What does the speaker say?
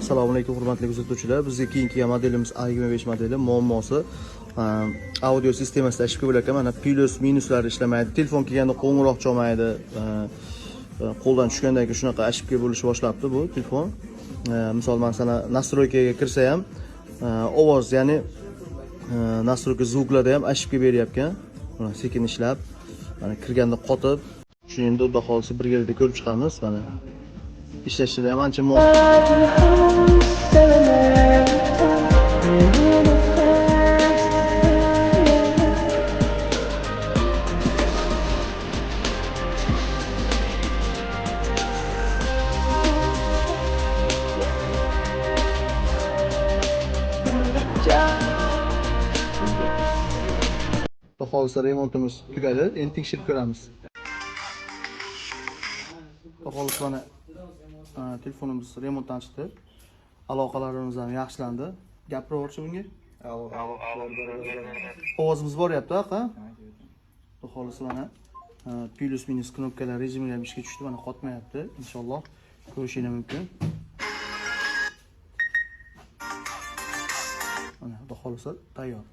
Assalomu alaykum hurmatli kuzatuvchilar. Bizga keyingi modelimiz A25 modeli muammosi audio sistemasida ishib kelar ekan. Mana plus minuslari ishlamaydi. Telefon kelganda qo'ng'iroq chalmaydi. Qo'ldan tushgandan keyin shunaqa ashib kelib bo'lishni boshlabdi bu telefon. Misol masalan nastroykaga kirsa ham ovoz, ya'ni nastroyka zvuklarda ham ashib kelib beryapti. Mana sekin ishlab, mana kirganda qotib, shuni endi xudo xolisa birgalikda ko'rib chiqamiz. Mana ishlashida ham ancha mos. Xudo xolisa remontimiz tugadi. Endi tekshirib ko'ramiz. Xudo xolisa mana telefonimiz remontdan chiqdi. Aloqalarimiz ham yaxshilandi. Gapiraverchi bunga. Ovozimiz boryapti, aka. Xudo xolisa mana plus minus knopkalar rejimiga ham ishga tushdi. Mana qotmayapti. Inshaalloh ko'rishingiz mumkin. Mana xudo xolisa tayyor.